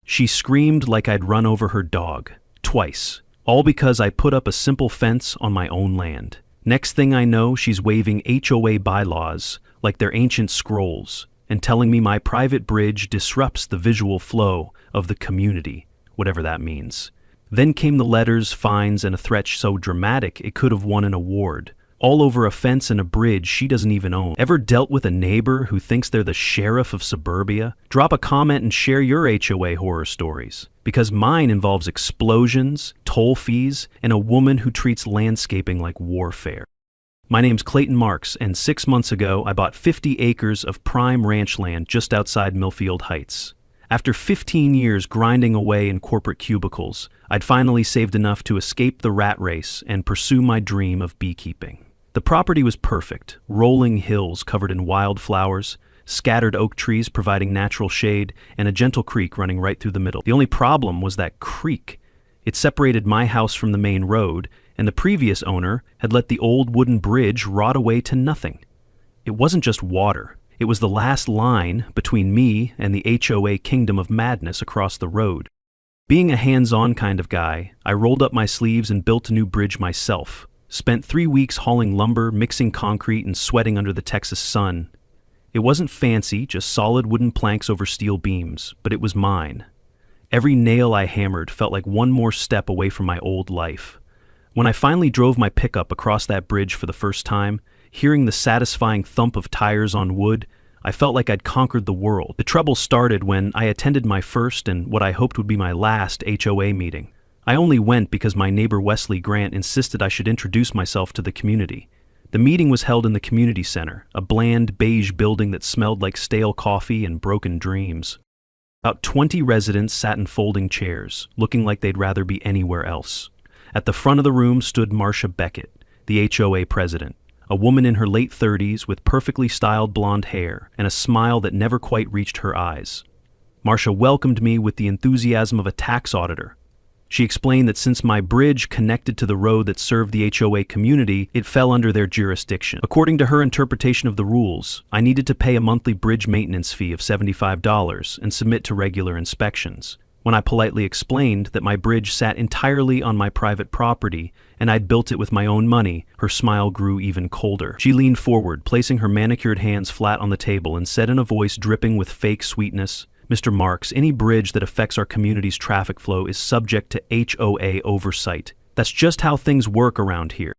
She screamed like I'd run over her dog. Twice. All because I put up a simple fence on my own land. Next thing I know, she's waving HOA bylaws like they're ancient scrolls and telling me my private bridge disrupts the visual flow of the community, whatever that means. Then came the letters, fines, and a threat so dramatic it could have won an award. All over a fence and a bridge she doesn't even own. Ever dealt with a neighbor who thinks they're the sheriff of suburbia? Drop a comment and share your HOA horror stories, because mine involves explosions, toll fees, and a woman who treats landscaping like warfare. My name's Clayton Marks, and 6 months ago I bought 50 acres of prime ranch land just outside Millfield Heights. After 15 years grinding away in corporate cubicles, I'd finally saved enough to escape the rat race and pursue my dream of beekeeping. The property was perfect, rolling hills covered in wildflowers, scattered oak trees providing natural shade, and a gentle creek running right through the middle. The only problem was that creek. It separated my house from the main road, and the previous owner had let the old wooden bridge rot away to nothing. It wasn't just water. It was the last line between me and the HOA kingdom of madness across the road. Being a hands-on kind of guy, I rolled up my sleeves and built a new bridge myself. Spent 3 weeks hauling lumber, mixing concrete, and sweating under the Texas sun. It wasn't fancy, just solid wooden planks over steel beams, but it was mine. Every nail I hammered felt like one more step away from my old life. When I finally drove my pickup across that bridge for the first time, hearing the satisfying thump of tires on wood, I felt like I'd conquered the world. The trouble started when I attended my first and what I hoped would be my last HOA meeting. I only went because my neighbor Wesley Grant insisted I should introduce myself to the community. The meeting was held in the community center, a bland beige building that smelled like stale coffee and broken dreams. About 20 residents sat in folding chairs, looking like they'd rather be anywhere else. At the front of the room stood Marcia Beckett, the HOA president, a woman in her late 30s with perfectly styled blonde hair and a smile that never quite reached her eyes. Marcia welcomed me with the enthusiasm of a tax auditor. She explained that since my bridge connected to the road that served the HOA community, it fell under their jurisdiction. According to her interpretation of the rules, I needed to pay a monthly bridge maintenance fee of $75 and submit to regular inspections. When I politely explained that my bridge sat entirely on my private property and I'd built it with my own money, her smile grew even colder. She leaned forward, placing her manicured hands flat on the table, and said in a voice dripping with fake sweetness, "Mr. Marks, any bridge that affects our community's traffic flow is subject to HOA oversight. That's just how things work around here."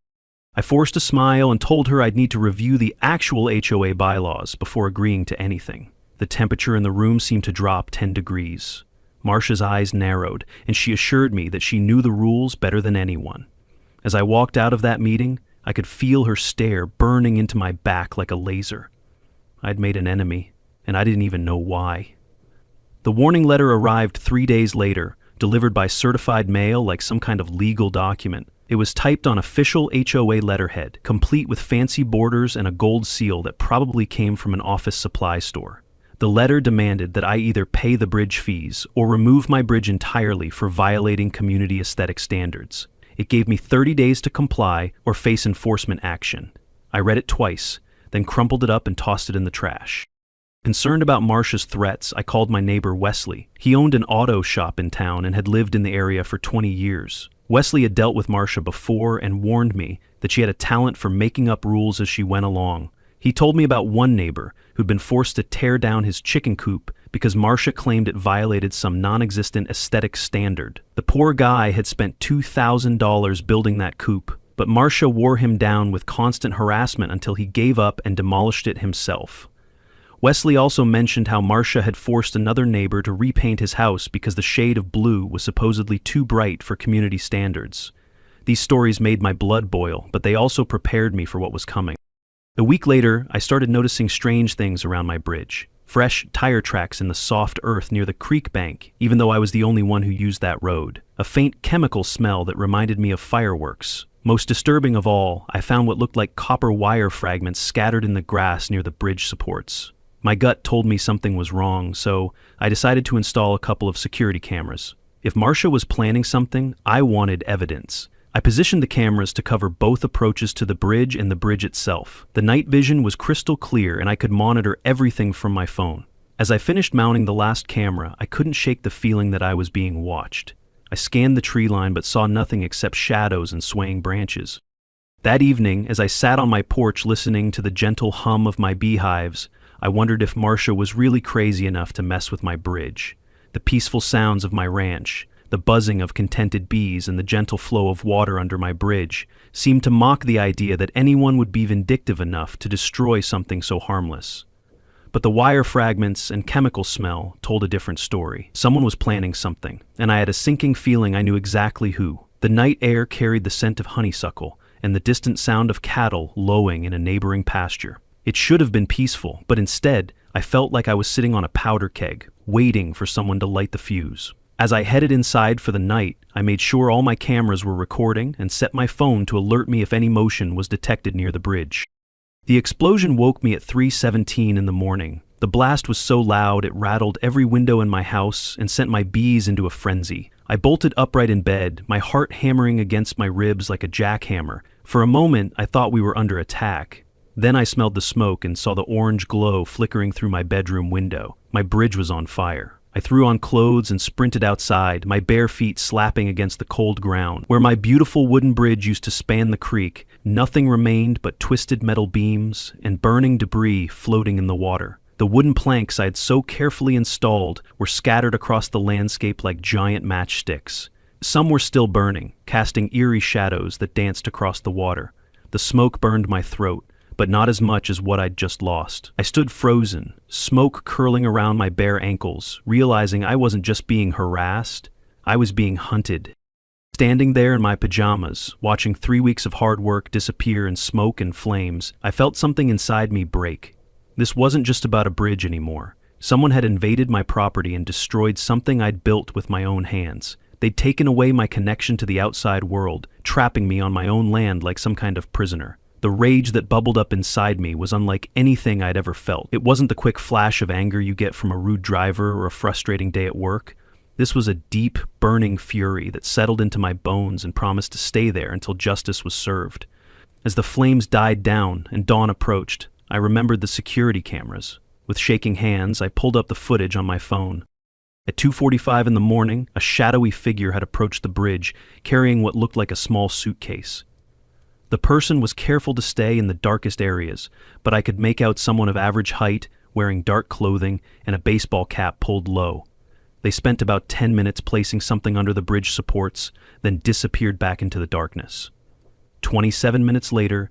I forced a smile and told her I'd need to review the actual HOA bylaws before agreeing to anything. The temperature in the room seemed to drop 10 degrees. Marcia's eyes narrowed, and she assured me that she knew the rules better than anyone. As I walked out of that meeting, I could feel her stare burning into my back like a laser. I'd made an enemy, and I didn't even know why. The warning letter arrived 3 days later, delivered by certified mail like some kind of legal document. It was typed on official HOA letterhead, complete with fancy borders and a gold seal that probably came from an office supply store. The letter demanded that I either pay the bridge fees or remove my bridge entirely for violating community aesthetic standards. It gave me 30 days to comply or face enforcement action. I read it twice, then crumpled it up and tossed it in the trash. Concerned about Marcia's threats, I called my neighbor Wesley. He owned an auto shop in town and had lived in the area for 20 years. Wesley had dealt with Marcia before and warned me that she had a talent for making up rules as she went along. He told me about one neighbor who'd been forced to tear down his chicken coop because Marcia claimed it violated some non-existent aesthetic standard. The poor guy had spent $2,000 building that coop, but Marcia wore him down with constant harassment until he gave up and demolished it himself. Wesley also mentioned how Marcia had forced another neighbor to repaint his house because the shade of blue was supposedly too bright for community standards. These stories made my blood boil, but they also prepared me for what was coming. A week later, I started noticing strange things around my bridge. Fresh tire tracks in the soft earth near the creek bank, even though I was the only one who used that road. A faint chemical smell that reminded me of fireworks. Most disturbing of all, I found what looked like copper wire fragments scattered in the grass near the bridge supports. My gut told me something was wrong, so I decided to install a couple of security cameras. If Marcia was planning something, I wanted evidence. I positioned the cameras to cover both approaches to the bridge and the bridge itself. The night vision was crystal clear and I could monitor everything from my phone. As I finished mounting the last camera, I couldn't shake the feeling that I was being watched. I scanned the tree line but saw nothing except shadows and swaying branches. That evening, as I sat on my porch listening to the gentle hum of my beehives, I wondered if Marcia was really crazy enough to mess with my bridge. The peaceful sounds of my ranch, the buzzing of contented bees and the gentle flow of water under my bridge seemed to mock the idea that anyone would be vindictive enough to destroy something so harmless. But the wire fragments and chemical smell told a different story. Someone was planning something, and I had a sinking feeling I knew exactly who. The night air carried the scent of honeysuckle, and the distant sound of cattle lowing in a neighboring pasture. It should have been peaceful, but instead, I felt like I was sitting on a powder keg, waiting for someone to light the fuse. As I headed inside for the night, I made sure all my cameras were recording and set my phone to alert me if any motion was detected near the bridge. The explosion woke me at 3:17 in the morning. The blast was so loud it rattled every window in my house and sent my bees into a frenzy. I bolted upright in bed, my heart hammering against my ribs like a jackhammer. For a moment, I thought we were under attack. Then I smelled the smoke and saw the orange glow flickering through my bedroom window. My bridge was on fire. I threw on clothes and sprinted outside, my bare feet slapping against the cold ground. Where my beautiful wooden bridge used to span the creek, nothing remained but twisted metal beams and burning debris floating in the water. The wooden planks I had so carefully installed were scattered across the landscape like giant matchsticks. Some were still burning, casting eerie shadows that danced across the water. The smoke burned my throat, but not as much as what I'd just lost. I stood frozen, smoke curling around my bare ankles, realizing I wasn't just being harassed, I was being hunted. Standing there in my pajamas, watching 3 weeks of hard work disappear in smoke and flames, I felt something inside me break. This wasn't just about a bridge anymore. Someone had invaded my property and destroyed something I'd built with my own hands. They'd taken away my connection to the outside world, trapping me on my own land like some kind of prisoner. The rage that bubbled up inside me was unlike anything I'd ever felt. It wasn't the quick flash of anger you get from a rude driver or a frustrating day at work. This was a deep, burning fury that settled into my bones and promised to stay there until justice was served. As the flames died down and dawn approached, I remembered the security cameras. With shaking hands, I pulled up the footage on my phone. At 2:45 in the morning, a shadowy figure had approached the bridge, carrying what looked like a small suitcase. The person was careful to stay in the darkest areas, but I could make out someone of average height, wearing dark clothing and a baseball cap pulled low. They spent about 10 minutes placing something under the bridge supports, then disappeared back into the darkness. 27 minutes later,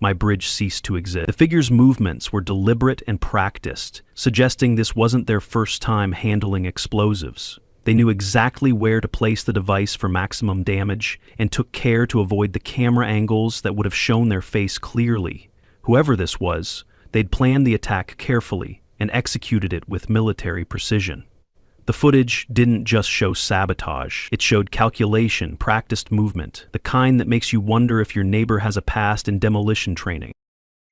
my bridge ceased to exist. The figure's movements were deliberate and practiced, suggesting this wasn't their first time handling explosives. They knew exactly where to place the device for maximum damage and took care to avoid the camera angles that would have shown their face clearly. Whoever this was, they'd planned the attack carefully and executed it with military precision. The footage didn't just show sabotage, it showed calculation, practiced movement, the kind that makes you wonder if your neighbor has a past in demolition training.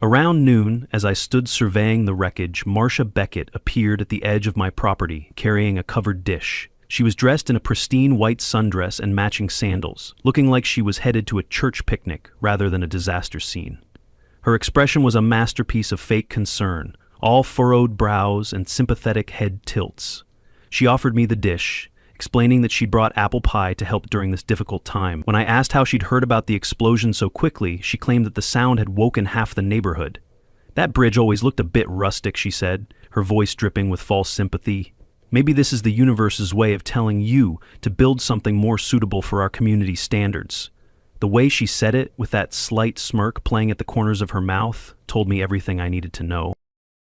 Around noon, as I stood surveying the wreckage, Marcia Beckett appeared at the edge of my property, carrying a covered dish. She was dressed in a pristine white sundress and matching sandals, looking like she was headed to a church picnic rather than a disaster scene. Her expression was a masterpiece of fake concern, all furrowed brows and sympathetic head tilts. She offered me the dish, explaining that she'd brought apple pie to help during this difficult time. When I asked how she'd heard about the explosion so quickly, she claimed that the sound had woken half the neighborhood. "That bridge always looked a bit rustic," she said, her voice dripping with false sympathy. "Maybe this is the universe's way of telling you to build something more suitable for our community standards." The way she said it, with that slight smirk playing at the corners of her mouth, told me everything I needed to know.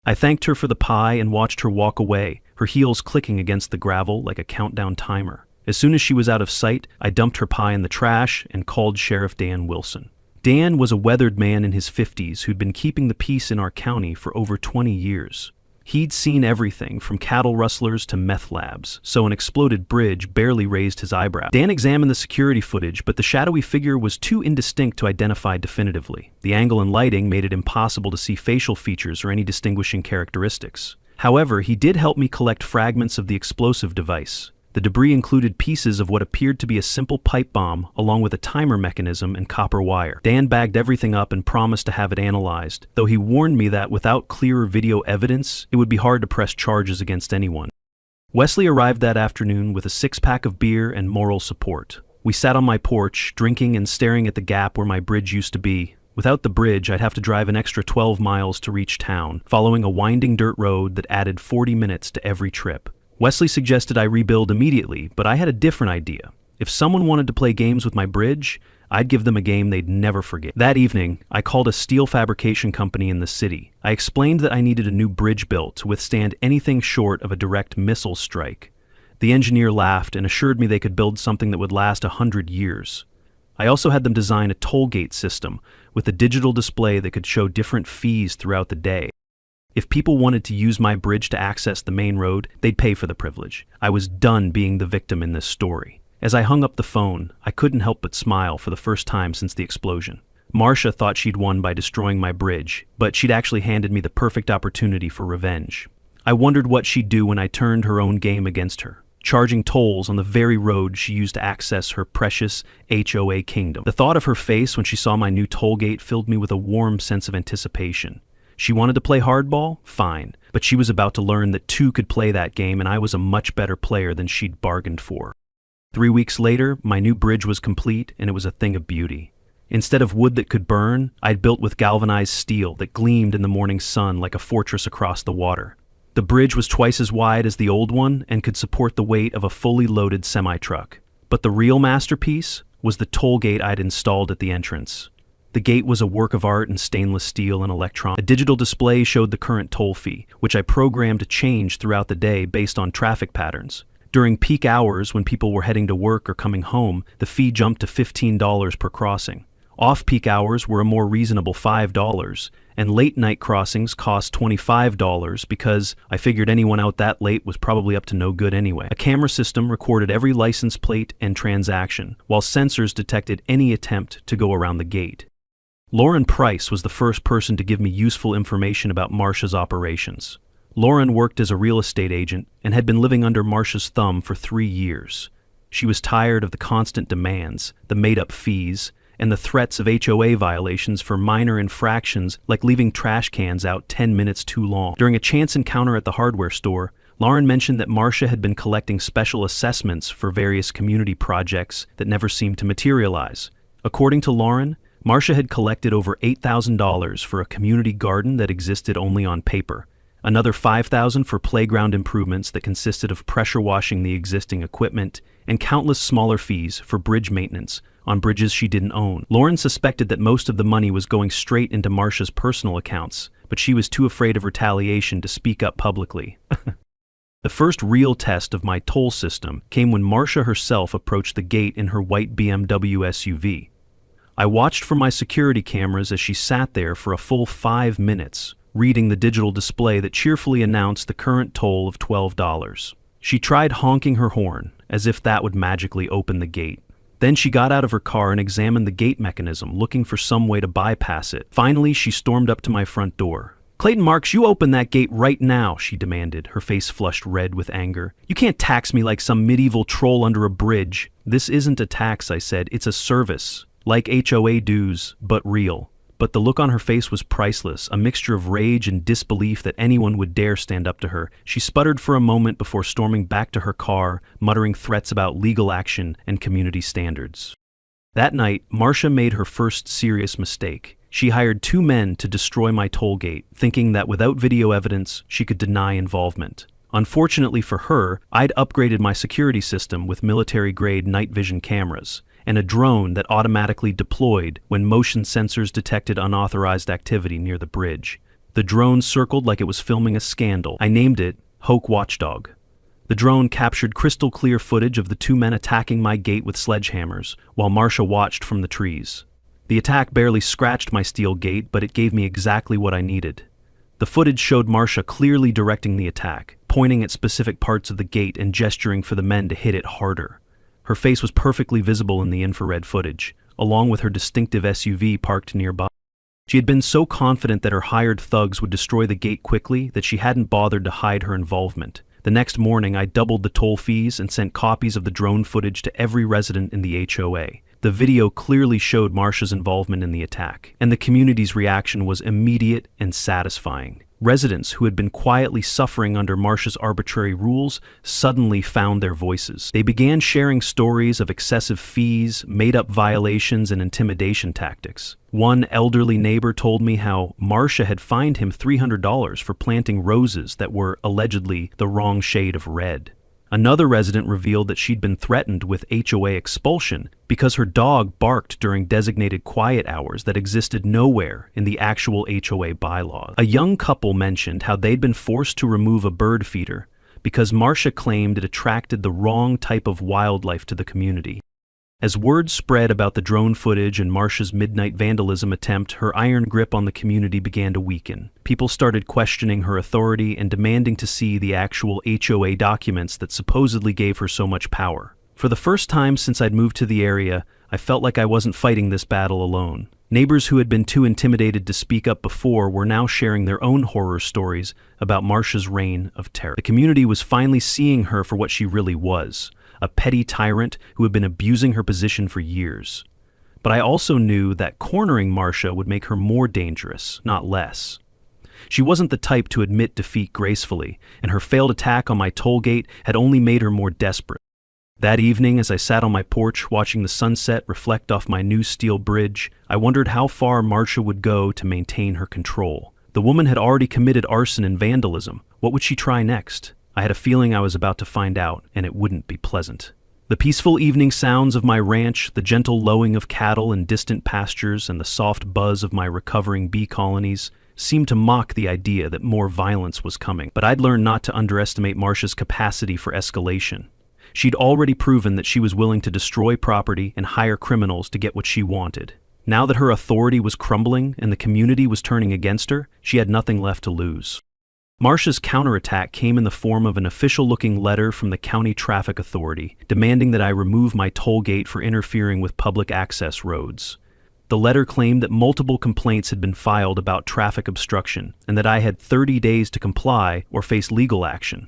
I thanked her for the pie and watched her walk away, her heels clicking against the gravel like a countdown timer. As soon as she was out of sight, I dumped her pie in the trash and called Sheriff Dan Wilson. Dan was a weathered man in his 50s who'd been keeping the peace in our county for over 20 years. He'd seen everything from cattle rustlers to meth labs, so an exploded bridge barely raised his eyebrow. Dan examined the security footage, but the shadowy figure was too indistinct to identify definitively. The angle and lighting made it impossible to see facial features or any distinguishing characteristics. However, he did help me collect fragments of the explosive device. The debris included pieces of what appeared to be a simple pipe bomb, along with a timer mechanism and copper wire. Dan bagged everything up and promised to have it analyzed, though he warned me that without clearer video evidence, it would be hard to press charges against anyone. Wesley arrived that afternoon with a six-pack of beer and moral support. We sat on my porch, drinking and staring at the gap where my bridge used to be. Without the bridge, I'd have to drive an extra 12 miles to reach town, following a winding dirt road that added 40 minutes to every trip. Wesley suggested I rebuild immediately, but I had a different idea. If someone wanted to play games with my bridge, I'd give them a game they'd never forget. That evening, I called a steel fabrication company in the city. I explained that I needed a new bridge built to withstand anything short of a direct missile strike. The engineer laughed and assured me they could build something that would last 100 years. I also had them design a toll gate system with a digital display that could show different fees throughout the day. If people wanted to use my bridge to access the main road, they'd pay for the privilege. I was done being the victim in this story. As I hung up the phone, I couldn't help but smile for the first time since the explosion. Marcia thought she'd won by destroying my bridge, but she'd actually handed me the perfect opportunity for revenge. I wondered what she'd do when I turned her own game against her, charging tolls on the very road she used to access her precious HOA kingdom. The thought of her face when she saw my new toll gate filled me with a warm sense of anticipation. She wanted to play hardball? Fine. But she was about to learn that two could play that game, and I was a much better player than she'd bargained for. 3 weeks later, my new bridge was complete, and it was a thing of beauty. Instead of wood that could burn, I'd built with galvanized steel that gleamed in the morning sun like a fortress across the water. The bridge was twice as wide as the old one and could support the weight of a fully loaded semi-truck. But the real masterpiece was the toll gate I'd installed at the entrance. The gate was a work of art in stainless steel and electron. A digital display showed the current toll fee, which I programmed to change throughout the day based on traffic patterns. During peak hours, when people were heading to work or coming home, the fee jumped to $15 per crossing. Off-peak hours were a more reasonable $5, and late-night crossings cost $25 because I figured anyone out that late was probably up to no good anyway. A camera system recorded every license plate and transaction, while sensors detected any attempt to go around the gate. Lauren Price was the first person to give me useful information about Marcia's operations. Lauren worked as a real estate agent and had been living under Marcia's thumb for 3 years. She was tired of the constant demands, the made-up fees, and the threats of HOA violations for minor infractions like leaving trash cans out 10 minutes too long. During a chance encounter at the hardware store, Lauren mentioned that Marcia had been collecting special assessments for various community projects that never seemed to materialize. According to Lauren, Marcia had collected over $8,000 for a community garden that existed only on paper, another $5,000 for playground improvements that consisted of pressure washing the existing equipment, and countless smaller fees for bridge maintenance on bridges she didn't own. Lauren suspected that most of the money was going straight into Marcia's personal accounts, but she was too afraid of retaliation to speak up publicly. The first real test of my toll system came when Marcia herself approached the gate in her white BMW SUV. I watched from my security cameras as she sat there for a full 5 minutes, reading the digital display that cheerfully announced the current toll of $12. She tried honking her horn, as if that would magically open the gate. Then she got out of her car and examined the gate mechanism, looking for some way to bypass it. Finally, she stormed up to my front door. "Clayton Marks, you open that gate right now," she demanded, her face flushed red with anger. "You can't tax me like some medieval troll under a bridge." "This isn't a tax," I said. "It's a service. Like HOA dues, but real." But the look on her face was priceless, a mixture of rage and disbelief that anyone would dare stand up to her. She sputtered for a moment before storming back to her car, muttering threats about legal action and community standards. That night, Marcia made her first serious mistake. She hired 2 men to destroy my toll gate, thinking that without video evidence, she could deny involvement. Unfortunately for her, I'd upgraded my security system with military-grade night vision cameras and a drone that automatically deployed when motion sensors detected unauthorized activity near the bridge. The drone circled like it was filming a scandal. I named it Hoke Watchdog. The drone captured crystal-clear footage of the 2 men attacking my gate with sledgehammers, while Marcia watched from the trees. The attack barely scratched my steel gate, but it gave me exactly what I needed. The footage showed Marcia clearly directing the attack, pointing at specific parts of the gate and gesturing for the men to hit it harder. Her face was perfectly visible in the infrared footage, along with her distinctive SUV parked nearby. She had been so confident that her hired thugs would destroy the gate quickly that she hadn't bothered to hide her involvement. The next morning, I doubled the toll fees and sent copies of the drone footage to every resident in the HOA. The video clearly showed Marsha's involvement in the attack, and the community's reaction was immediate and satisfying. Residents who had been quietly suffering under Marsha's arbitrary rules suddenly found their voices. They began sharing stories of excessive fees, made-up violations, and intimidation tactics. One elderly neighbor told me how Marsha had fined him $300 for planting roses that were allegedly the wrong shade of red. Another resident revealed that she'd been threatened with HOA expulsion because her dog barked during designated quiet hours that existed nowhere in the actual HOA bylaws. A young couple mentioned how they'd been forced to remove a bird feeder because Marsha claimed it attracted the wrong type of wildlife to the community. As word spread about the drone footage and Marsha's midnight vandalism attempt, her iron grip on the community began to weaken. People started questioning her authority and demanding to see the actual HOA documents that supposedly gave her so much power. For the first time since I'd moved to the area, I felt like I wasn't fighting this battle alone. Neighbors who had been too intimidated to speak up before were now sharing their own horror stories about Marsha's reign of terror. The community was finally seeing her for what she really was, a petty tyrant who had been abusing her position for years. But I also knew that cornering Marsha would make her more dangerous, not less. She wasn't the type to admit defeat gracefully, and her failed attack on my toll gate had only made her more desperate. That evening, as I sat on my porch watching the sunset reflect off my new steel bridge, I wondered how far Marsha would go to maintain her control. The woman had already committed arson and vandalism. What would she try next? I had a feeling I was about to find out, and it wouldn't be pleasant. The peaceful evening sounds of my ranch, the gentle lowing of cattle in distant pastures, and the soft buzz of my recovering bee colonies seemed to mock the idea that more violence was coming. But I'd learned not to underestimate Marsha's capacity for escalation. She'd already proven that she was willing to destroy property and hire criminals to get what she wanted. Now that her authority was crumbling and the community was turning against her, she had nothing left to lose. Marsha's counterattack came in the form of an official-looking letter from the County Traffic Authority, demanding that I remove my toll gate for interfering with public access roads. The letter claimed that multiple complaints had been filed about traffic obstruction, and that I had 30 days to comply or face legal action.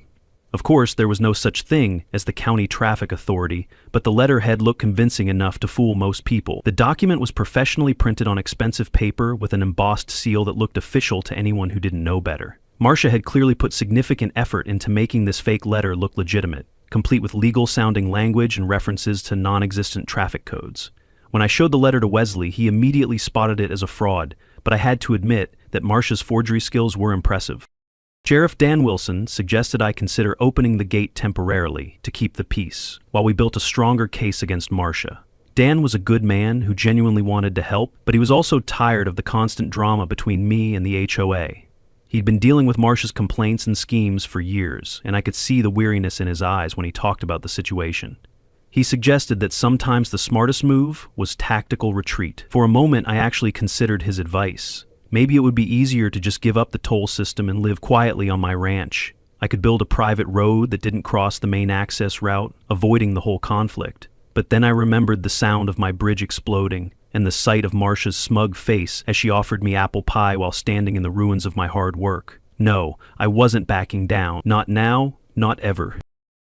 Of course, there was no such thing as the County Traffic Authority, but the letterhead looked convincing enough to fool most people. The document was professionally printed on expensive paper with an embossed seal that looked official to anyone who didn't know better. Marsha had clearly put significant effort into making this fake letter look legitimate, complete with legal-sounding language and references to non-existent traffic codes. When I showed the letter to Wesley, he immediately spotted it as a fraud, but I had to admit that Marsha's forgery skills were impressive. Sheriff Dan Wilson suggested I consider opening the gate temporarily to keep the peace, while we built a stronger case against Marsha. Dan was a good man who genuinely wanted to help, but he was also tired of the constant drama between me and the HOA. He'd been dealing with Marsha's complaints and schemes for years, and I could see the weariness in his eyes when he talked about the situation. He suggested that sometimes the smartest move was tactical retreat. For a moment, I actually considered his advice. Maybe it would be easier to just give up the toll system and live quietly on my ranch. I could build a private road that didn't cross the main access route, avoiding the whole conflict. But then I remembered the sound of my bridge exploding, and the sight of Marsha's smug face as she offered me apple pie while standing in the ruins of my hard work. No, I wasn't backing down. Not now, not ever.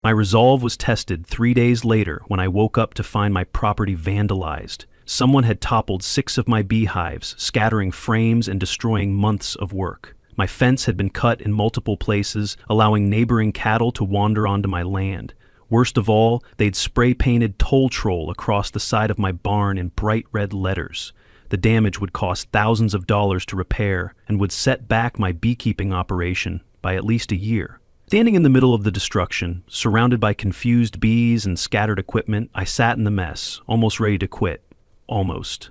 My resolve was tested 3 days later when I woke up to find my property vandalized. Someone had toppled 6 of my beehives, scattering frames and destroying months of work. My fence had been cut in multiple places, allowing neighboring cattle to wander onto my land. Worst of all, they'd spray-painted toll troll across the side of my barn in bright red letters. The damage would cost thousands of dollars to repair and would set back my beekeeping operation by at least a year. Standing in the middle of the destruction, surrounded by confused bees and scattered equipment, I sat in the mess, almost ready to quit. Almost.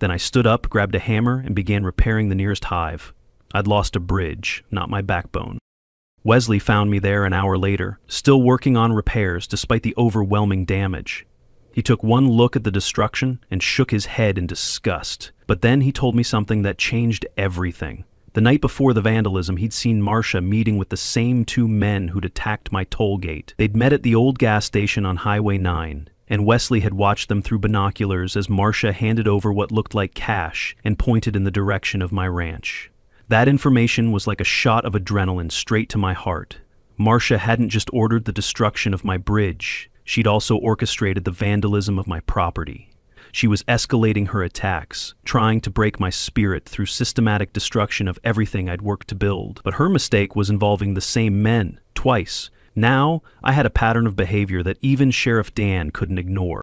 Then I stood up, grabbed a hammer, and began repairing the nearest hive. I'd lost a bridge, not my backbone. Wesley found me there an hour later, still working on repairs despite the overwhelming damage. He took one look at the destruction and shook his head in disgust. But then he told me something that changed everything. The night before the vandalism, he'd seen Marsha meeting with the same 2 men who'd attacked my toll gate. They'd met at the old gas station on Highway 9, and Wesley had watched them through binoculars as Marsha handed over what looked like cash and pointed in the direction of my ranch. That information was like a shot of adrenaline straight to my heart. Marcia hadn't just ordered the destruction of my bridge, she'd also orchestrated the vandalism of my property. She was escalating her attacks, trying to break my spirit through systematic destruction of everything I'd worked to build. But her mistake was involving the same men, twice. Now, I had a pattern of behavior that even Sheriff Dan couldn't ignore.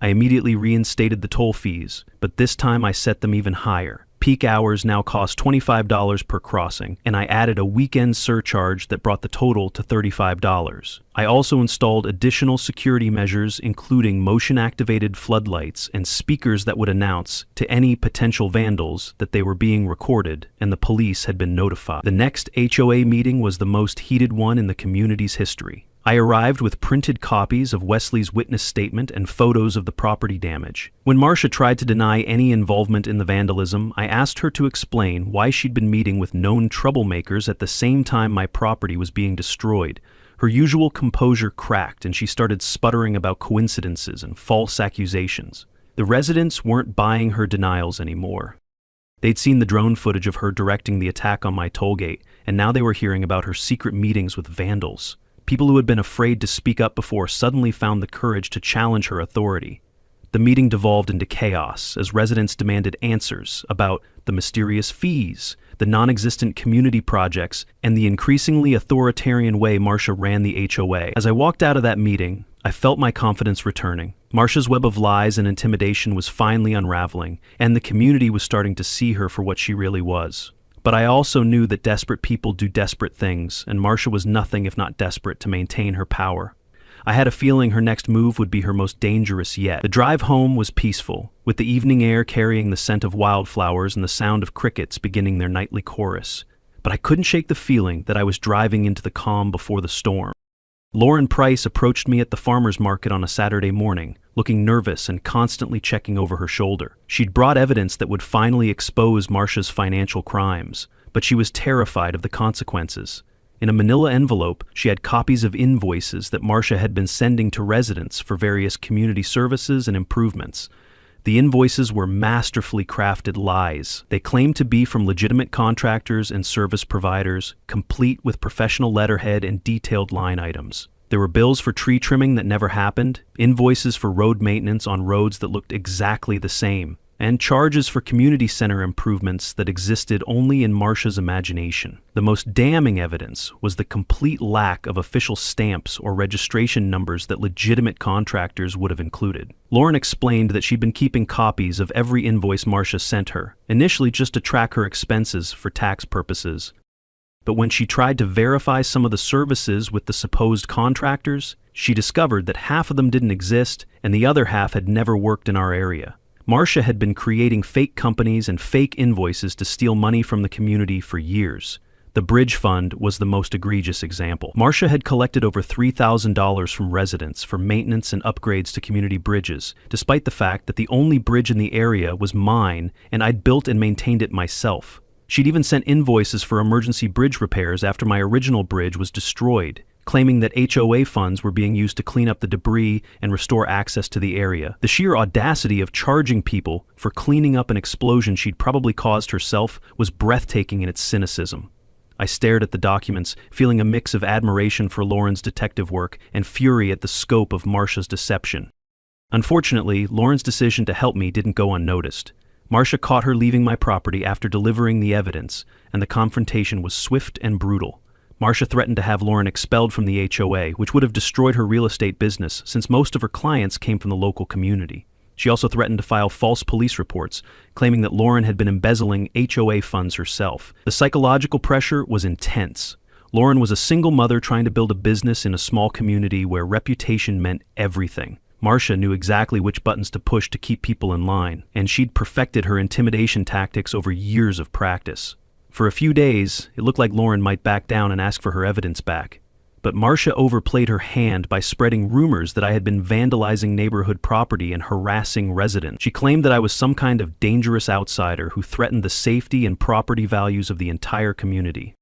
I immediately reinstated the toll fees, but this time I set them even higher. Peak hours now cost $25 per crossing, and I added a weekend surcharge that brought the total to $35. I also installed additional security measures, including motion-activated floodlights and speakers that would announce to any potential vandals that they were being recorded and the police had been notified. The next HOA meeting was the most heated one in the community's history. I arrived with printed copies of Wesley's witness statement and photos of the property damage. When Marcia tried to deny any involvement in the vandalism, I asked her to explain why she'd been meeting with known troublemakers at the same time my property was being destroyed. Her usual composure cracked and she started sputtering about coincidences and false accusations. The residents weren't buying her denials anymore. They'd seen the drone footage of her directing the attack on my tollgate, and now they were hearing about her secret meetings with vandals. People who had been afraid to speak up before suddenly found the courage to challenge her authority. The meeting devolved into chaos as residents demanded answers about the mysterious fees, the non-existent community projects, and the increasingly authoritarian way Marcia ran the HOA. As I walked out of that meeting, I felt my confidence returning. Marcia's web of lies and intimidation was finally unraveling, and the community was starting to see her for what she really was. But I also knew that desperate people do desperate things, and Marcia was nothing if not desperate to maintain her power. I had a feeling her next move would be her most dangerous yet. The drive home was peaceful, with the evening air carrying the scent of wildflowers and the sound of crickets beginning their nightly chorus. But I couldn't shake the feeling that I was driving into the calm before the storm. Lauren Price approached me at the farmer's market on a Saturday morning, looking nervous and constantly checking over her shoulder. She'd brought evidence that would finally expose Marcia's financial crimes, but she was terrified of the consequences. In a manila envelope, she had copies of invoices that Marcia had been sending to residents for various community services and improvements. The invoices were masterfully crafted lies. They claimed to be from legitimate contractors and service providers, complete with professional letterhead and detailed line items. There were bills for tree trimming that never happened, invoices for road maintenance on roads that looked exactly the same, and charges for community center improvements that existed only in Marcia's imagination. The most damning evidence was the complete lack of official stamps or registration numbers that legitimate contractors would have included. Lauren explained that she'd been keeping copies of every invoice Marcia sent her, initially just to track her expenses for tax purposes. But when she tried to verify some of the services with the supposed contractors, she discovered that half of them didn't exist and the other half had never worked in our area. Marcia had been creating fake companies and fake invoices to steal money from the community for years. The Bridge Fund was the most egregious example. Marcia had collected over $3,000 from residents for maintenance and upgrades to community bridges, despite the fact that the only bridge in the area was mine and I'd built and maintained it myself. She'd even sent invoices for emergency bridge repairs after my original bridge was destroyed, claiming that HOA funds were being used to clean up the debris and restore access to the area. The sheer audacity of charging people for cleaning up an explosion she'd probably caused herself was breathtaking in its cynicism. I stared at the documents, feeling a mix of admiration for Lauren's detective work and fury at the scope of Marcia's deception. Unfortunately, Lauren's decision to help me didn't go unnoticed. Marcia caught her leaving my property after delivering the evidence, and the confrontation was swift and brutal. Marcia threatened to have Lauren expelled from the HOA, which would have destroyed her real estate business since most of her clients came from the local community. She also threatened to file false police reports, claiming that Lauren had been embezzling HOA funds herself. The psychological pressure was intense. Lauren was a single mother trying to build a business in a small community where reputation meant everything. Marcia knew exactly which buttons to push to keep people in line, and she'd perfected her intimidation tactics over years of practice. For a few days, it looked like Lauren might back down and ask for her evidence back. But Marcia overplayed her hand by spreading rumors that I had been vandalizing neighborhood property and harassing residents. She claimed that I was some kind of dangerous outsider who threatened the safety and property values of the entire community.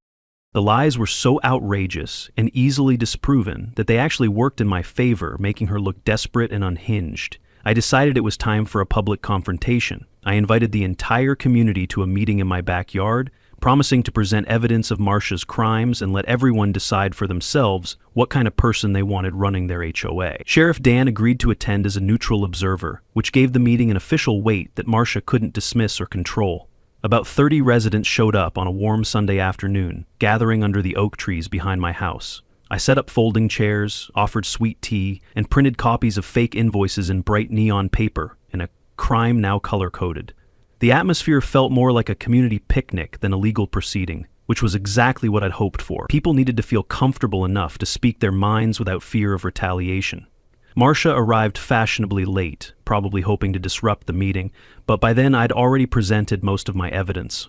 The lies were so outrageous and easily disproven that they actually worked in my favor, making her look desperate and unhinged. I decided it was time for a public confrontation. I invited the entire community to a meeting in my backyard, promising to present evidence of Marcia's crimes and let everyone decide for themselves what kind of person they wanted running their HOA. Sheriff Dan agreed to attend as a neutral observer, which gave the meeting an official weight that Marcia couldn't dismiss or control. About 30 residents showed up on a warm Sunday afternoon, gathering under the oak trees behind my house. I set up folding chairs, offered sweet tea, and printed copies of fake invoices in bright neon paper in a crime now color-coded. The atmosphere felt more like a community picnic than a legal proceeding, which was exactly what I'd hoped for. People needed to feel comfortable enough to speak their minds without fear of retaliation. Marcia arrived fashionably late, probably hoping to disrupt the meeting, but by then I'd already presented most of my evidence.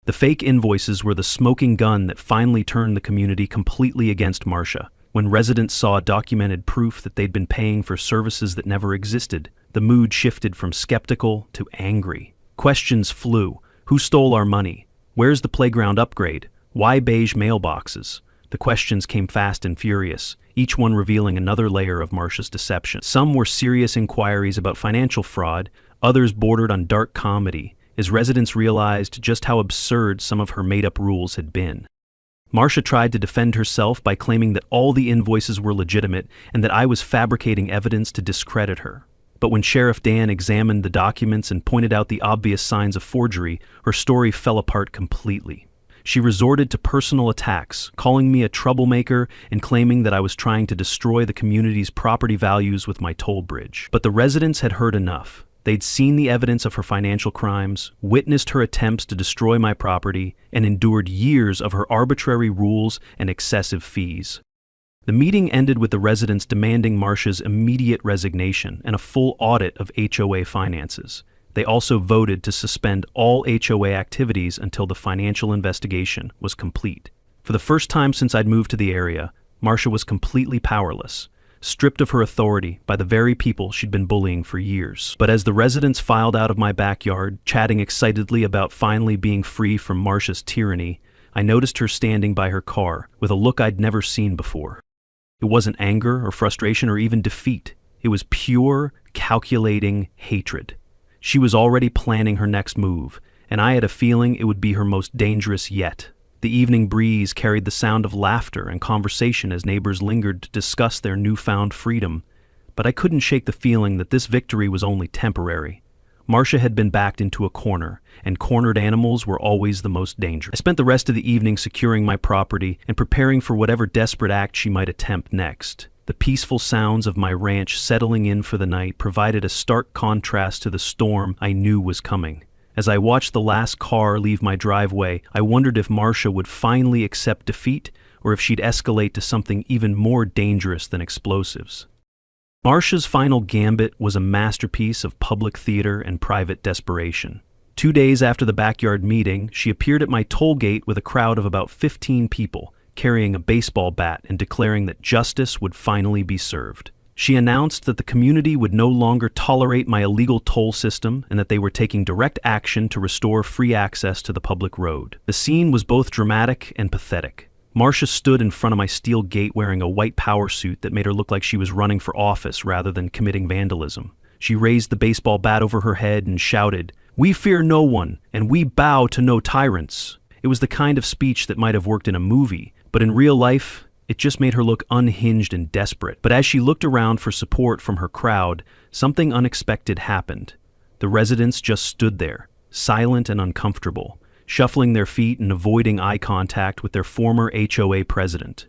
The fake invoices were the smoking gun that finally turned the community completely against Marcia. When residents saw documented proof that they'd been paying for services that never existed, the mood shifted from skeptical to angry. Questions flew. Who stole our money? Where's the playground upgrade? Why beige mailboxes? The questions came fast and furious, each one revealing another layer of Marcia's deception. Some were serious inquiries about financial fraud, others bordered on dark comedy, as residents realized just how absurd some of her made-up rules had been. Marcia tried to defend herself by claiming that all the invoices were legitimate and that I was fabricating evidence to discredit her. But when Sheriff Dan examined the documents and pointed out the obvious signs of forgery, her story fell apart completely. She resorted to personal attacks, calling me a troublemaker and claiming that I was trying to destroy the community's property values with my toll bridge. But the residents had heard enough. They'd seen the evidence of her financial crimes, witnessed her attempts to destroy my property, and endured years of her arbitrary rules and excessive fees. The meeting ended with the residents demanding Marcia's immediate resignation and a full audit of HOA finances. They also voted to suspend all HOA activities until the financial investigation was complete. For the first time since I'd moved to the area, Marcia was completely powerless, stripped of her authority by the very people she'd been bullying for years. But as the residents filed out of my backyard, chatting excitedly about finally being free from Marcia's tyranny, I noticed her standing by her car with a look I'd never seen before. It wasn't anger or frustration or even defeat. It was pure, calculating hatred. She was already planning her next move, and I had a feeling it would be her most dangerous yet. The evening breeze carried the sound of laughter and conversation as neighbors lingered to discuss their newfound freedom, but I couldn't shake the feeling that this victory was only temporary. Marcia had been backed into a corner, and cornered animals were always the most dangerous. I spent the rest of the evening securing my property and preparing for whatever desperate act she might attempt next. The peaceful sounds of my ranch settling in for the night provided a stark contrast to the storm I knew was coming. As I watched the last car leave my driveway, I wondered if Marcia would finally accept defeat or if she'd escalate to something even more dangerous than explosives. Marcia's final gambit was a masterpiece of public theater and private desperation. 2 days after the backyard meeting, she appeared at my toll gate with a crowd of about 15 people, carrying a baseball bat and declaring that justice would finally be served. She announced that the community would no longer tolerate my illegal toll system and that they were taking direct action to restore free access to the public road. The scene was both dramatic and pathetic. Marcia stood in front of my steel gate wearing a white power suit that made her look like she was running for office rather than committing vandalism. She raised the baseball bat over her head and shouted, "We fear no one, and we bow to no tyrants." It was the kind of speech that might have worked in a movie, but in real life, it just made her look unhinged and desperate. But as she looked around for support from her crowd, something unexpected happened. The residents just stood there, silent and uncomfortable, shuffling their feet and avoiding eye contact with their former HOA president.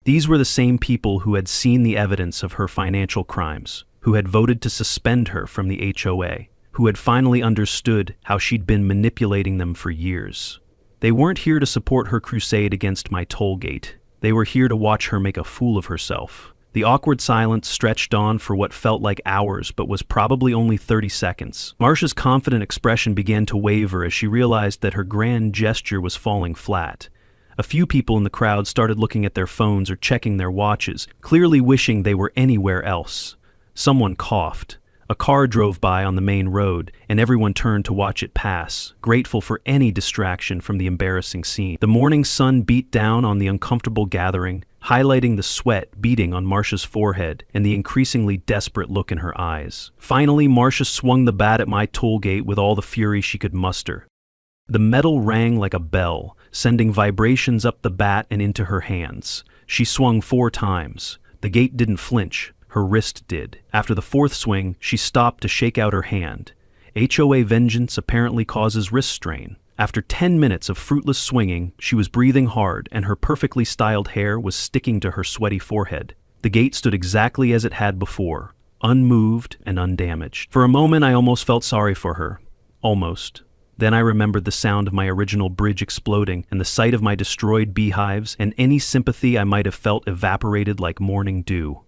These were the same people who had seen the evidence of her financial crimes, who had voted to suspend her from the HOA, who had finally understood how she'd been manipulating them for years. They weren't here to support her crusade against my toll gate. They were here to watch her make a fool of herself. The awkward silence stretched on for what felt like hours, but was probably only 30 seconds. Marcia's confident expression began to waver as she realized that her grand gesture was falling flat. A few people in the crowd started looking at their phones or checking their watches, clearly wishing they were anywhere else. Someone coughed. A car drove by on the main road, and everyone turned to watch it pass, grateful for any distraction from the embarrassing scene. The morning sun beat down on the uncomfortable gathering, highlighting the sweat beading on Marcia's forehead and the increasingly desperate look in her eyes. Finally, Marcia swung the bat at my toll gate with all the fury she could muster. The metal rang like a bell, sending vibrations up the bat and into her hands. She swung 4 times. The gate didn't flinch. Her wrist did. After the 4th swing, she stopped to shake out her hand. HOA vengeance apparently causes wrist strain. After 10 minutes of fruitless swinging, she was breathing hard and her perfectly styled hair was sticking to her sweaty forehead. The gate stood exactly as it had before, unmoved and undamaged. For a moment, I almost felt sorry for her. Almost. Then I remembered the sound of my original bridge exploding and the sight of my destroyed beehives, and any sympathy I might have felt evaporated like morning dew.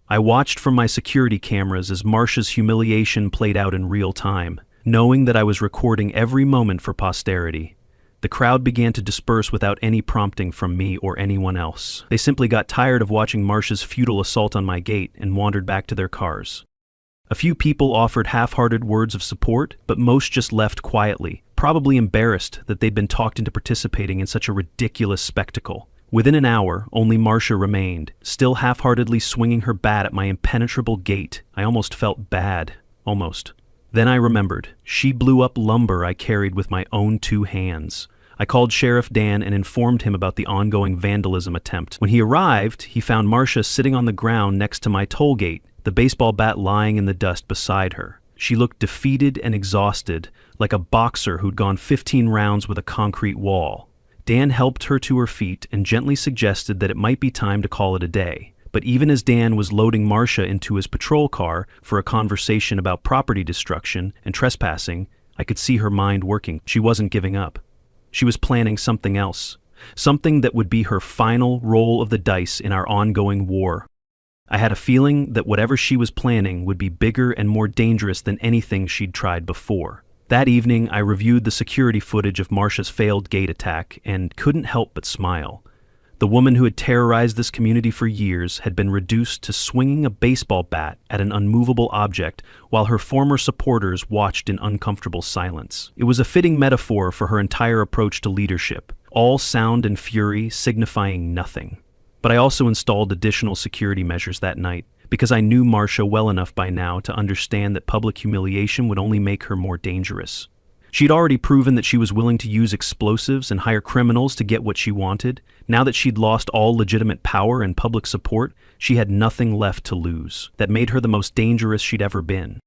I watched from my security cameras as Marcia's humiliation played out in real time, knowing that I was recording every moment for posterity. The crowd began to disperse without any prompting from me or anyone else. They simply got tired of watching Marcia's futile assault on my gate and wandered back to their cars. A few people offered half-hearted words of support, but most just left quietly, probably embarrassed that they'd been talked into participating in such a ridiculous spectacle. Within an hour, only Marcia remained, still half-heartedly swinging her bat at my impenetrable gate. I almost felt bad. Almost. Then I remembered. She blew up lumber I carried with my own 2 hands. I called Sheriff Dan and informed him about the ongoing vandalism attempt. When he arrived, he found Marcia sitting on the ground next to my toll gate, the baseball bat lying in the dust beside her. She looked defeated and exhausted, like a boxer who'd gone 15 rounds with a concrete wall. Dan helped her to her feet and gently suggested that it might be time to call it a day. But even as Dan was loading Marcia into his patrol car for a conversation about property destruction and trespassing, I could see her mind working. She wasn't giving up. She was planning something else, something that would be her final roll of the dice in our ongoing war. I had a feeling that whatever she was planning would be bigger and more dangerous than anything she'd tried before. That evening, I reviewed the security footage of Marcia's failed gate attack and couldn't help but smile. The woman who had terrorized this community for years had been reduced to swinging a baseball bat at an unmovable object while her former supporters watched in uncomfortable silence. It was a fitting metaphor for her entire approach to leadership, all sound and fury signifying nothing. But I also installed additional security measures that night, because I knew Marcia well enough by now to understand that public humiliation would only make her more dangerous. She'd already proven that she was willing to use explosives and hire criminals to get what she wanted. Now that she'd lost all legitimate power and public support, she had nothing left to lose. That made her the most dangerous she'd ever been.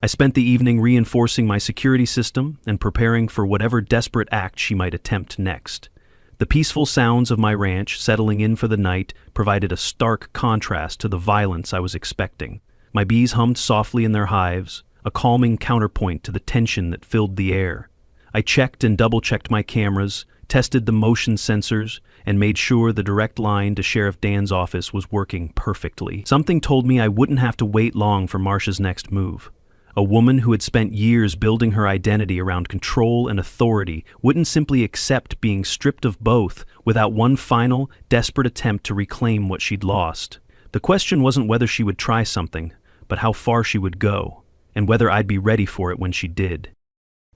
I spent the evening reinforcing my security system and preparing for whatever desperate act she might attempt next. The peaceful sounds of my ranch settling in for the night provided a stark contrast to the violence I was expecting. My bees hummed softly in their hives, a calming counterpoint to the tension that filled the air. I checked and double-checked my cameras, tested the motion sensors, and made sure the direct line to Sheriff Dan's office was working perfectly. Something told me I wouldn't have to wait long for Marcia's next move. A woman who had spent years building her identity around control and authority wouldn't simply accept being stripped of both without one final, desperate attempt to reclaim what she'd lost. The question wasn't whether she would try something, but how far she would go, and whether I'd be ready for it when she did.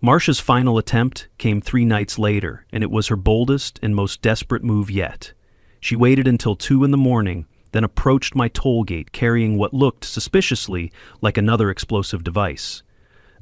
Marcia's final attempt came 3 nights later, and it was her boldest and most desperate move yet. She waited until 2 in the morning, then approached my toll gate carrying what looked suspiciously like another explosive device.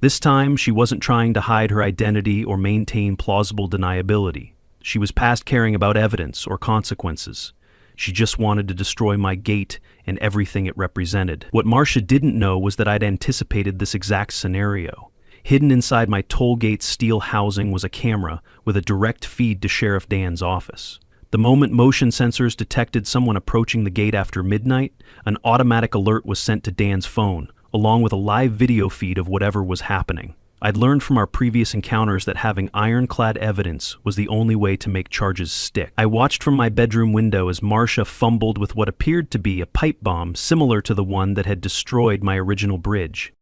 This time, she wasn't trying to hide her identity or maintain plausible deniability. She was past caring about evidence or consequences. She just wanted to destroy my gate and everything it represented. What Marcia didn't know was that I'd anticipated this exact scenario. Hidden inside my toll gate's steel housing was a camera with a direct feed to Sheriff Dan's office. The moment motion sensors detected someone approaching the gate after midnight, an automatic alert was sent to Dan's phone, along with a live video feed of whatever was happening. I'd learned from our previous encounters that having ironclad evidence was the only way to make charges stick. I watched from my bedroom window as Marcia fumbled with what appeared to be a pipe bomb similar to the one that had destroyed my original bridge.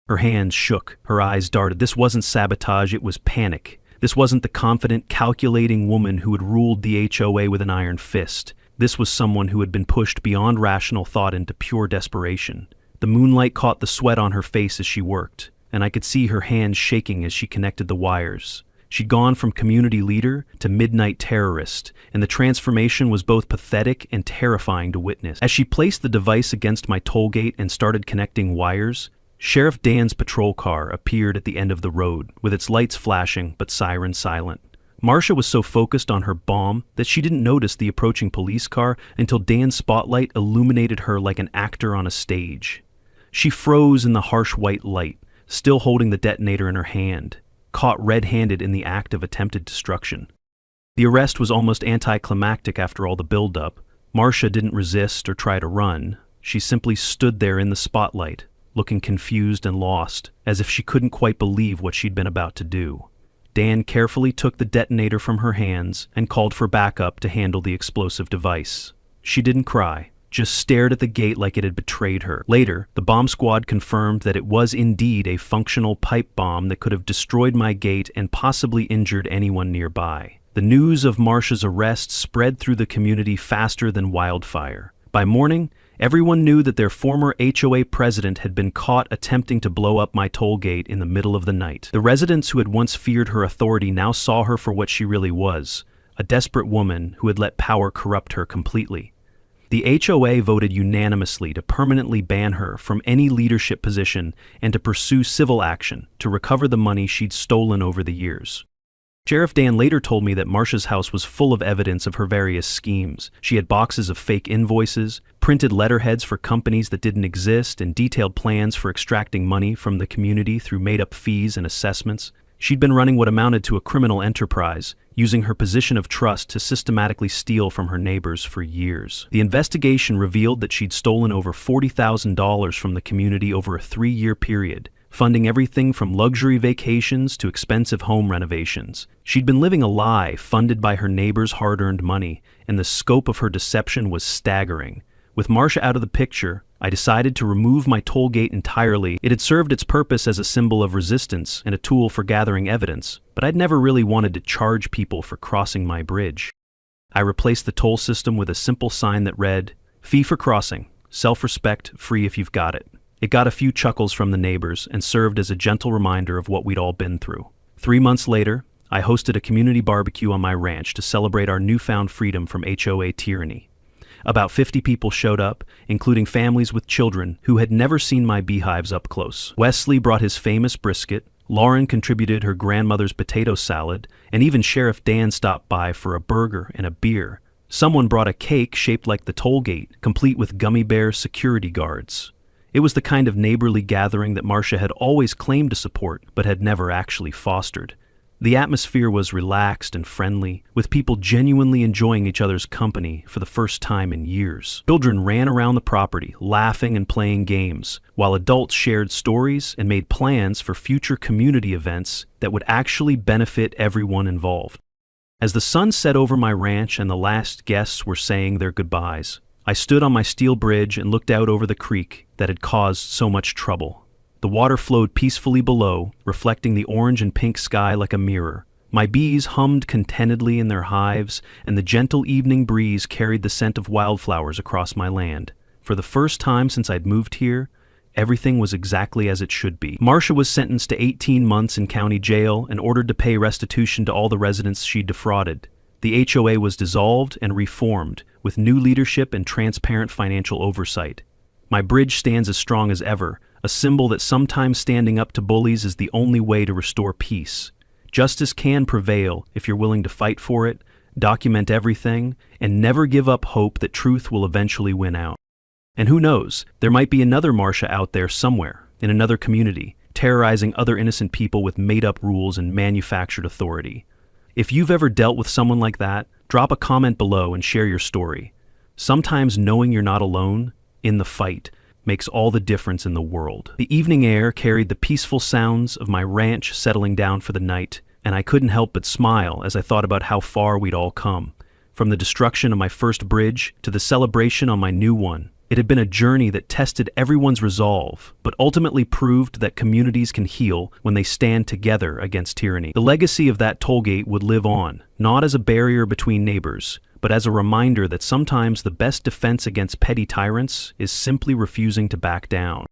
Her hands shook, her eyes darted. This wasn't sabotage, it was panic. This wasn't the confident, calculating woman who had ruled the HOA with an iron fist. This was someone who had been pushed beyond rational thought into pure desperation. The moonlight caught the sweat on her face as she worked, and I could see her hands shaking as she connected the wires. She'd gone from community leader to midnight terrorist, and the transformation was both pathetic and terrifying to witness. As she placed the device against my toll gate and started connecting wires, Sheriff Dan's patrol car appeared at the end of the road, with its lights flashing but siren silent. Marcia was so focused on her bomb that she didn't notice the approaching police car until Dan's spotlight illuminated her like an actor on a stage. She froze in the harsh white light, still holding the detonator in her hand, caught red-handed in the act of attempted destruction. The arrest was almost anticlimactic after all the build-up. Marcia didn't resist or try to run. She simply stood there in the spotlight, looking confused and lost, as if she couldn't quite believe what she'd been about to do. Dan carefully took the detonator from her hands and called for backup to handle the explosive device. She didn't cry, just stared at the gate like it had betrayed her. Later, the bomb squad confirmed that it was indeed a functional pipe bomb that could have destroyed my gate and possibly injured anyone nearby. The news of Marcia's arrest spread through the community faster than wildfire. By morning, everyone knew that their former HOA president had been caught attempting to blow up my toll gate in the middle of the night. The residents who had once feared her authority now saw her for what she really was, a desperate woman who had let power corrupt her completely. The HOA voted unanimously to permanently ban her from any leadership position and to pursue civil action to recover the money she'd stolen over the years. Sheriff Dan later told me that Marcia's house was full of evidence of her various schemes. She had boxes of fake invoices, printed letterheads for companies that didn't exist, and detailed plans for extracting money from the community through made-up fees and assessments. She'd been running what amounted to a criminal enterprise, using her position of trust to systematically steal from her neighbors for years. The investigation revealed that she'd stolen over $40,000 from the community over a 3-year period, funding everything from luxury vacations to expensive home renovations. She'd been living a lie funded by her neighbors' hard-earned money, and the scope of her deception was staggering. With Marcia out of the picture, I decided to remove my toll gate entirely. It had served its purpose as a symbol of resistance and a tool for gathering evidence, but I'd never really wanted to charge people for crossing my bridge. I replaced the toll system with a simple sign that read, "Fee for crossing, self-respect, free if you've got it." It got a few chuckles from the neighbors and served as a gentle reminder of what we'd all been through. 3 months later, I hosted a community barbecue on my ranch to celebrate our newfound freedom from HOA tyranny. About 50 people showed up, including families with children who had never seen my beehives up close. Wesley brought his famous brisket, Lauren contributed her grandmother's potato salad, and even Sheriff Dan stopped by for a burger and a beer. Someone brought a cake shaped like the toll gate, complete with gummy bear security guards. It was the kind of neighborly gathering that Marcia had always claimed to support, but had never actually fostered. The atmosphere was relaxed and friendly, with people genuinely enjoying each other's company for the first time in years. Children ran around the property, laughing and playing games, while adults shared stories and made plans for future community events that would actually benefit everyone involved. As the sun set over my ranch and the last guests were saying their goodbyes, I stood on my steel bridge and looked out over the creek that had caused so much trouble. The water flowed peacefully below, reflecting the orange and pink sky like a mirror. My bees hummed contentedly in their hives, and the gentle evening breeze carried the scent of wildflowers across my land. For the first time since I'd moved here, everything was exactly as it should be. Marcia was sentenced to 18 months in county jail and ordered to pay restitution to all the residents she'd defrauded. The HOA was dissolved and reformed, with new leadership and transparent financial oversight. My bridge stands as strong as ever, a symbol that sometimes standing up to bullies is the only way to restore peace. Justice can prevail if you're willing to fight for it, document everything, and never give up hope that truth will eventually win out. And who knows, there might be another Marcia out there somewhere, in another community, terrorizing other innocent people with made-up rules and manufactured authority. If you've ever dealt with someone like that, drop a comment below and share your story. Sometimes knowing you're not alone in the fight makes all the difference in the world. The evening air carried the peaceful sounds of my ranch settling down for the night, and I couldn't help but smile as I thought about how far we'd all come. From the destruction of my first bridge to the celebration on my new one, it had been a journey that tested everyone's resolve, but ultimately proved that communities can heal when they stand together against tyranny. The legacy of that tollgate would live on, not as a barrier between neighbors, but as a reminder that sometimes the best defense against petty tyrants is simply refusing to back down.